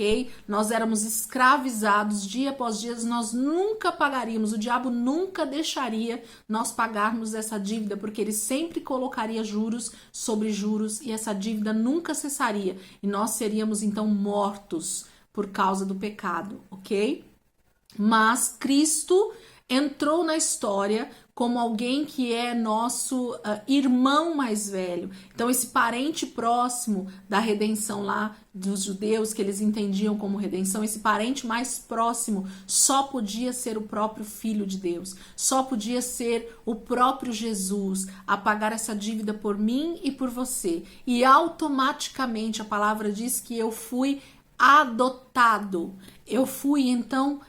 ok? Nós éramos escravizados dia após dia, nós nunca pagaríamos, o diabo nunca deixaria nós pagarmos essa dívida, porque ele sempre colocaria juros sobre juros e essa dívida nunca cessaria e nós seríamos então mortos por causa do pecado, ok? Mas Cristo entrou na história como alguém que é nosso irmão mais velho. Então, esse parente próximo da redenção lá dos judeus, que eles entendiam como redenção, esse parente mais próximo só podia ser o próprio Filho de Deus, só podia ser o próprio Jesus a pagar essa dívida por mim e por você. E automaticamente a palavra diz que eu fui adotado, eu fui então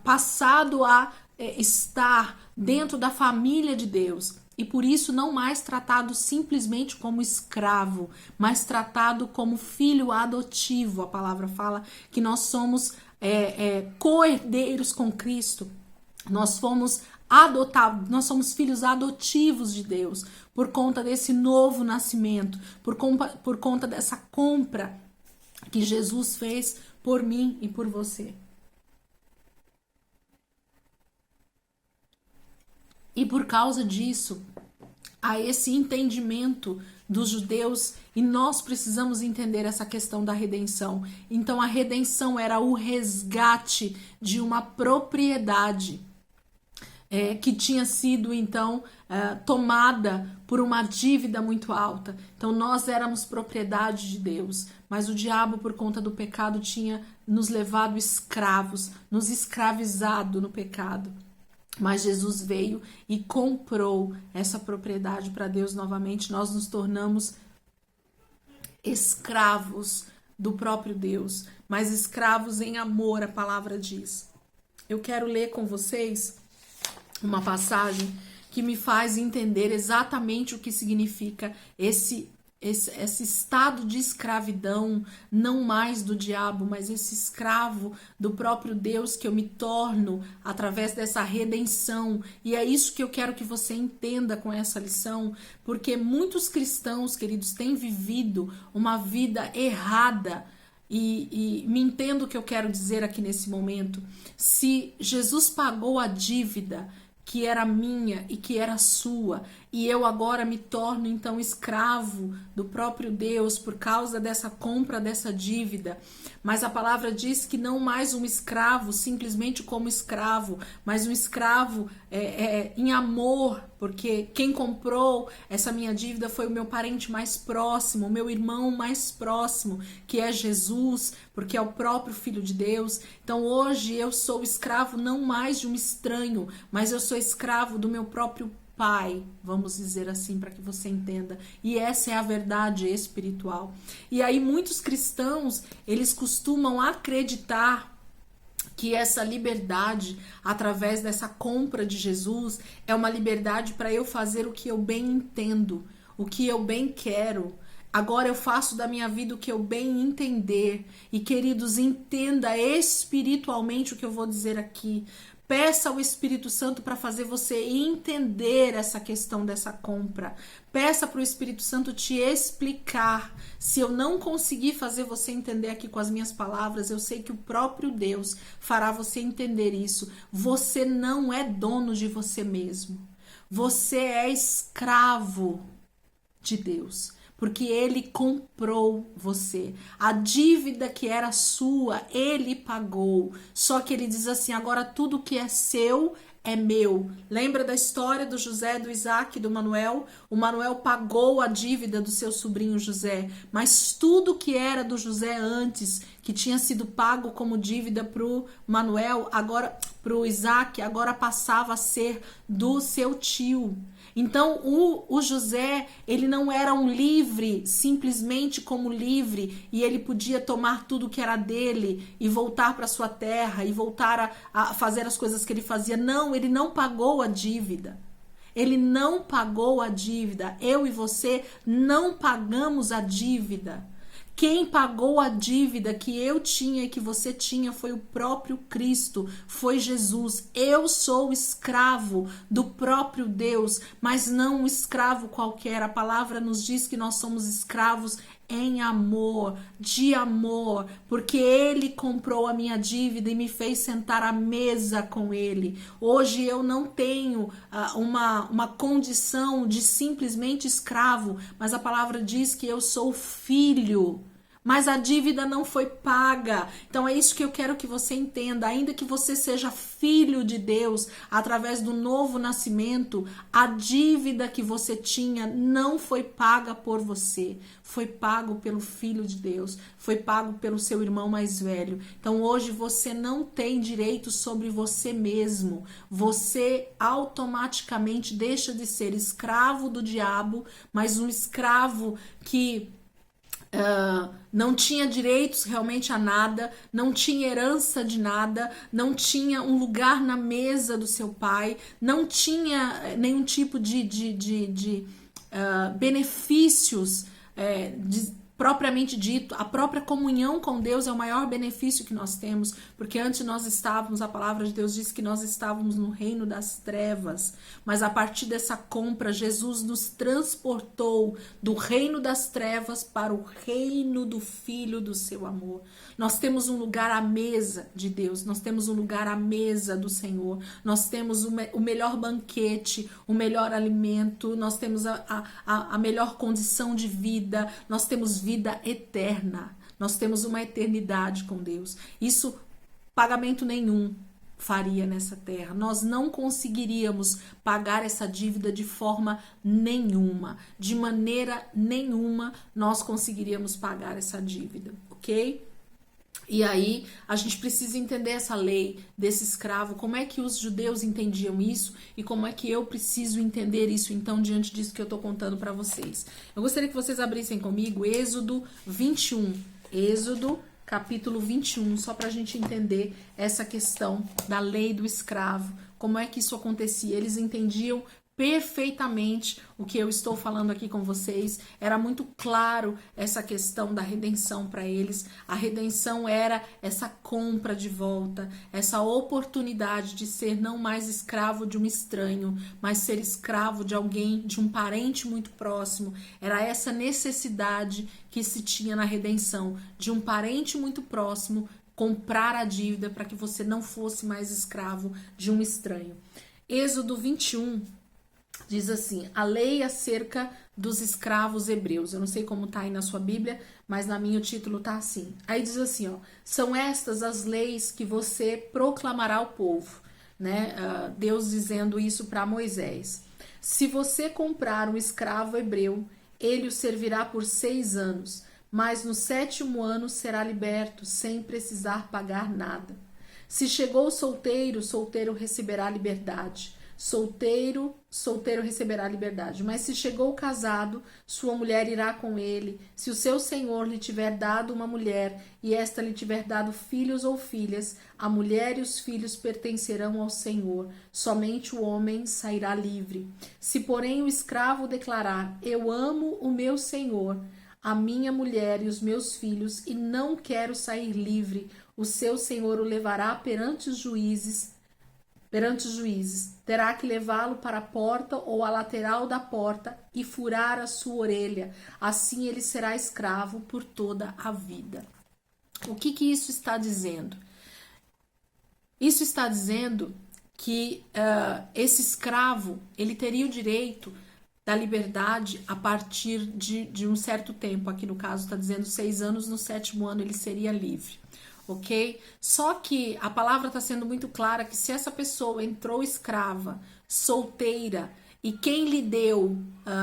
passado a estar dentro da família de Deus e por isso não mais tratado simplesmente como escravo, mas tratado como filho adotivo. A palavra fala que nós somos co-herdeiros com Cristo, nós fomos adotados, nós somos filhos adotivos de Deus por conta desse novo nascimento, por conta dessa compra que Jesus fez por mim e por você. E por causa disso, há esse entendimento dos judeus e nós precisamos entender essa questão da redenção. Então a redenção era o resgate de uma propriedade que tinha sido então tomada por uma dívida muito alta. Então nós éramos propriedade de Deus, mas o diabo por conta do pecado tinha nos levado escravos, nos escravizado no pecado. Mas Jesus veio e comprou essa propriedade para Deus novamente. Nós nos tornamos escravos do próprio Deus, mas escravos em amor, a palavra diz. Eu quero ler com vocês uma passagem que me faz entender exatamente o que significa esse estado de escravidão, não mais do diabo, mas esse escravo do próprio Deus que eu me torno através dessa redenção. E é isso que eu quero que você entenda com essa lição, porque muitos cristãos, queridos, têm vivido uma vida errada. E me entendo o que eu quero dizer aqui nesse momento. Se Jesus pagou a dívida que era minha e que era sua, e eu agora me torno então escravo do próprio Deus por causa dessa compra dessa dívida, mas a palavra diz que não mais um escravo simplesmente como escravo, mas um escravo em amor, porque quem comprou essa minha dívida foi o meu parente mais próximo, o meu irmão mais próximo, que é Jesus, porque é o próprio Filho de Deus. Então hoje eu sou escravo não mais de um estranho, mas eu sou escravo do meu próprio Pai, vamos dizer assim, para que você entenda. E essa é a verdade espiritual. E aí muitos cristãos, eles costumam acreditar que essa liberdade, através dessa compra de Jesus, é uma liberdade para eu fazer o que eu bem entendo, o que eu bem quero. Agora eu faço da minha vida o que eu bem entender. E queridos, entenda espiritualmente o que eu vou dizer aqui. Peça ao Espírito Santo para fazer você entender essa questão dessa compra. Peça para o Espírito Santo te explicar. Se eu não conseguir fazer você entender aqui com as minhas palavras, eu sei que o próprio Deus fará você entender isso. Você não é dono de você mesmo. Você é escravo de Deus. Porque ele comprou você. A dívida que era sua, ele pagou. Só que ele diz assim, agora tudo que é seu é meu. Lembra da história do José, do Isaac e do Manuel? O Manuel pagou a dívida do seu sobrinho José. Mas tudo que era do José antes, que tinha sido pago como dívida para o Manuel, agora para o Isaac, agora passava a ser do seu tio. Então o José, ele não era um livre, simplesmente como livre, e ele podia tomar tudo que era dele e voltar para sua terra e voltar a fazer as coisas que ele fazia. Não, ele não pagou a dívida. Ele não pagou a dívida. Eu e você não pagamos a dívida. Quem pagou a dívida que eu tinha e que você tinha foi o próprio Cristo, foi Jesus. Eu sou escravo do próprio Deus, mas não um escravo qualquer. A palavra nos diz que nós somos escravos em amor, de amor, porque Ele comprou a minha dívida e me fez sentar à mesa com Ele. Hoje eu não tenho uma condição de simplesmente escravo, mas a palavra diz que eu sou filho. Mas a dívida não foi paga. Então é isso que eu quero que você entenda. Ainda que você seja filho de Deus, através do novo nascimento, a dívida que você tinha não foi paga por você. Foi pago pelo Filho de Deus. Foi pago pelo seu irmão mais velho. Então hoje você não tem direito sobre você mesmo. Você automaticamente deixa de ser escravo do diabo, mas um escravo que não tinha direitos realmente a nada, não tinha herança de nada, não tinha um lugar na mesa do seu pai, não tinha nenhum tipo de benefícios propriamente dito. A própria comunhão com Deus é o maior benefício que nós temos, porque antes nós estávamos, a palavra de Deus diz que nós estávamos no reino das trevas, mas a partir dessa compra, Jesus nos transportou do reino das trevas para o reino do Filho do seu amor. Nós temos um lugar à mesa de Deus, nós temos um lugar à mesa do Senhor, nós temos o melhor banquete, o melhor alimento, nós temos a melhor condição de vida, nós temos vida eterna, nós temos uma eternidade com Deus. Isso pagamento nenhum faria nessa terra. Nós não conseguiríamos pagar essa dívida de forma nenhuma, de maneira nenhuma nós conseguiríamos pagar essa dívida, ok? E aí a gente precisa entender essa lei desse escravo, como é que os judeus entendiam isso e como é que eu preciso entender isso então diante disso que eu estou contando para vocês. Eu gostaria que vocês abrissem comigo Êxodo 21, Êxodo capítulo 21, só para a gente entender essa questão da lei do escravo, como é que isso acontecia. Eles entendiam perfeitamente o que eu estou falando aqui com vocês. Era muito claro essa questão da redenção para eles. A redenção era essa compra de volta, essa oportunidade de ser não mais escravo de um estranho, mas ser escravo de alguém, de um parente muito próximo. Era essa necessidade que se tinha na redenção, de um parente muito próximo comprar a dívida para que você não fosse mais escravo de um estranho. Êxodo 21 diz assim, a lei acerca dos escravos hebreus. Eu não sei como tá aí na sua Bíblia, mas na minha o título tá assim. Aí diz assim, ó, são estas as leis que você proclamará ao povo, né? Deus dizendo isso para Moisés. Se você comprar um escravo hebreu, ele o servirá por 6 anos, mas no 7º ano será liberto, sem precisar pagar nada. Se chegou solteiro, solteiro receberá liberdade. Solteiro receberá liberdade. Mas se chegou casado, sua mulher irá com ele. Se o seu senhor lhe tiver dado uma mulher, e esta lhe tiver dado filhos ou filhas, a mulher e os filhos pertencerão ao senhor. Somente o homem sairá livre. Se, porém, o escravo declarar, eu amo o meu senhor, a minha mulher e os meus filhos, e não quero sair livre, o seu senhor o levará perante os juízes, terá que levá-lo para a porta ou a lateral da porta e furar a sua orelha. Assim ele será escravo por toda a vida. O que isso está dizendo? Isso está dizendo que esse escravo, ele teria o direito da liberdade a partir de um certo tempo. Aqui no caso está dizendo 6 anos, no 7º ano ele seria livre. Ok? Só que a palavra está sendo muito clara que se essa pessoa entrou escrava, solteira, e quem lhe deu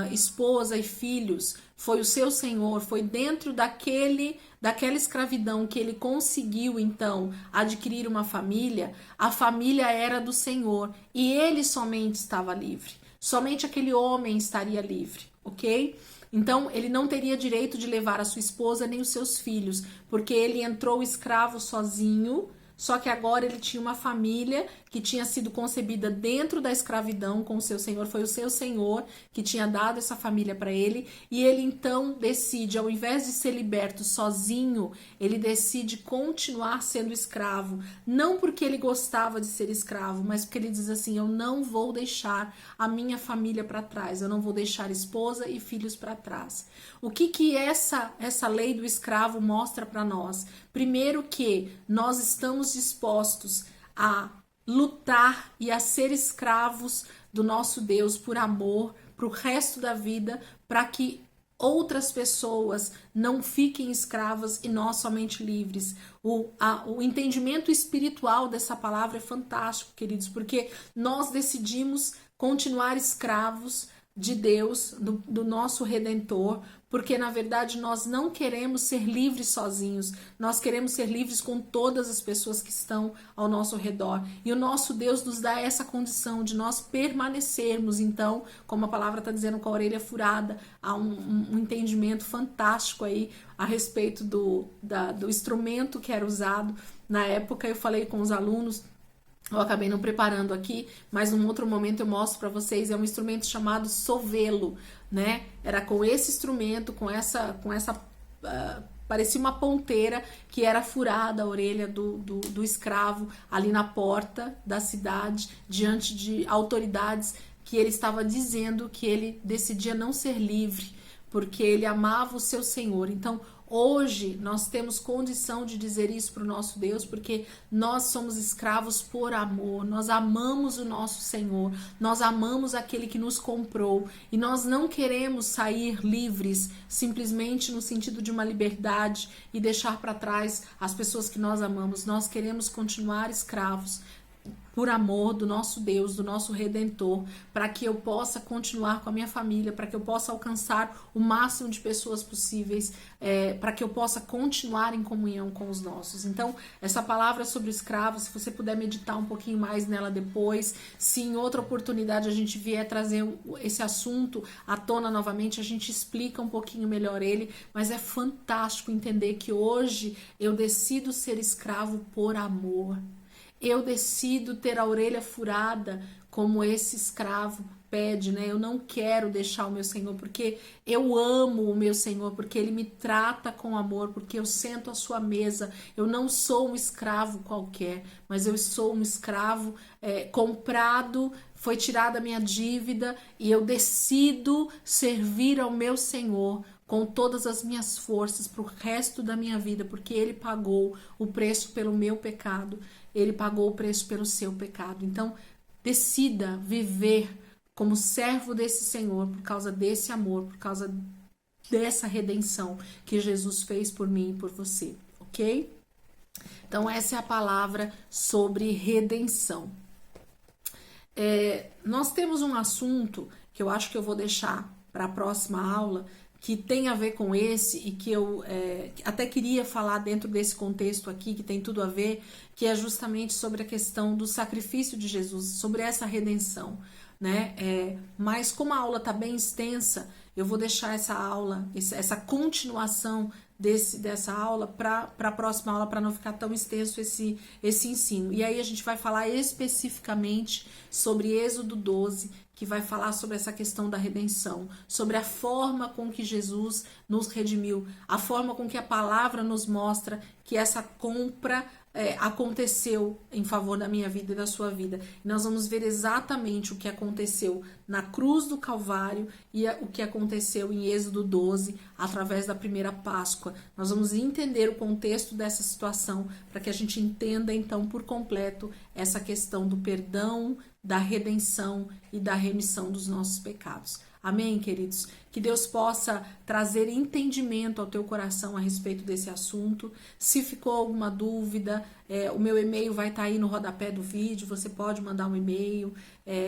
esposa e filhos foi o seu senhor, foi dentro daquela escravidão que ele conseguiu então adquirir uma família, a família era do senhor e ele somente estava livre. Somente aquele homem estaria livre, ok? Então, ele não teria direito de levar a sua esposa nem os seus filhos, porque ele entrou escravo sozinho, só que agora ele tinha uma família que tinha sido concebida dentro da escravidão com o seu senhor, foi o seu senhor que tinha dado essa família para ele, e ele então decide, ao invés de ser liberto sozinho, ele decide continuar sendo escravo, não porque ele gostava de ser escravo, mas porque ele diz assim: eu não vou deixar a minha família para trás, eu não vou deixar esposa e filhos para trás. O que essa lei do escravo mostra para nós? Primeiro, que nós estamos dispostos a lutar e a ser escravos do nosso Deus por amor, para o resto da vida, para que outras pessoas não fiquem escravas e nós somente livres. O entendimento espiritual dessa palavra é fantástico, queridos, porque nós decidimos continuar escravos de Deus, do nosso Redentor, porque na verdade nós não queremos ser livres sozinhos, nós queremos ser livres com todas as pessoas que estão ao nosso redor, e o nosso Deus nos dá essa condição de nós permanecermos. Então, como a palavra está dizendo, com a orelha furada, há um entendimento fantástico aí a respeito do instrumento que era usado. Na época eu falei com os alunos, eu acabei não preparando aqui, mas num outro momento eu mostro para vocês. É um instrumento chamado sovelo, né? Era com esse instrumento, com essa parecia uma ponteira que era furada a orelha do escravo ali na porta da cidade, diante de autoridades, que ele estava dizendo que ele decidia não ser livre, porque ele amava o seu Senhor. Então, hoje nós temos condição de dizer isso para o nosso Deus, porque nós somos escravos por amor, nós amamos o nosso Senhor, nós amamos aquele que nos comprou, e nós não queremos sair livres simplesmente no sentido de uma liberdade e deixar para trás as pessoas que nós amamos. Nós queremos continuar escravos por amor do nosso Deus, do nosso Redentor, para que eu possa continuar com a minha família, para que eu possa alcançar o máximo de pessoas possíveis, para que eu possa continuar em comunhão com os nossos. Então, essa palavra sobre o escravo, se você puder meditar um pouquinho mais nela depois, se em outra oportunidade a gente vier trazer esse assunto à tona novamente, a gente explica um pouquinho melhor ele, mas é fantástico entender que hoje eu decido ser escravo por amor. Eu decido ter a orelha furada, como esse escravo pede, né? Eu não quero deixar o meu Senhor, porque eu amo o meu Senhor, porque Ele me trata com amor, porque eu sento à sua mesa. Eu não sou um escravo qualquer, mas eu sou um escravo comprado, foi tirada a minha dívida, e eu decido servir ao meu Senhor com todas as minhas forças para o resto da minha vida, porque Ele pagou o preço pelo meu pecado, Ele pagou o preço pelo seu pecado. Então, decida viver como servo desse Senhor, por causa desse amor, por causa dessa redenção que Jesus fez por mim e por você, ok? Então, essa é a palavra sobre redenção. Nós temos um assunto que eu acho que eu vou deixar para a próxima aula, que tem a ver com esse, e que eu até queria falar dentro desse contexto aqui, que tem tudo a ver, que é justamente sobre a questão do sacrifício de Jesus, sobre essa redenção, né? Mas como a aula está bem extensa, eu vou deixar essa aula, essa continuação dessa aula para a próxima aula, para não ficar tão extenso esse ensino. E aí a gente vai falar especificamente sobre Êxodo 12, que vai falar sobre essa questão da redenção, sobre a forma com que Jesus nos redimiu, a forma com que a palavra nos mostra que essa compra aconteceu em favor da minha vida e da sua vida. E nós vamos ver exatamente o que aconteceu na cruz do Calvário e o que aconteceu em Êxodo 12, através da primeira Páscoa. Nós vamos entender o contexto dessa situação para que a gente entenda então por completo essa questão do perdão, da redenção e da remissão dos nossos pecados. Amém, queridos? Que Deus possa trazer entendimento ao teu coração a respeito desse assunto. Se ficou alguma dúvida, o meu e-mail vai estar aí no rodapé do vídeo, você pode mandar um e-mail.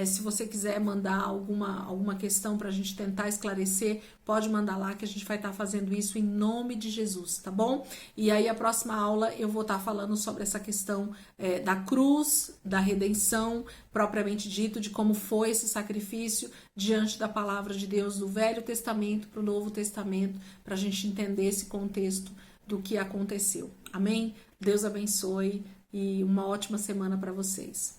Se você quiser mandar alguma questão para a gente tentar esclarecer, pode mandar lá, que a gente vai estar fazendo isso em nome de Jesus, tá bom? E aí a próxima aula eu vou estar falando sobre essa questão da cruz, da redenção, propriamente dito, de como foi esse sacrifício diante da palavra de Deus, do Velho Testamento para o Novo Testamento, para a gente entender esse contexto do que aconteceu. Amém? Deus abençoe. e uma ótima semana para vocês.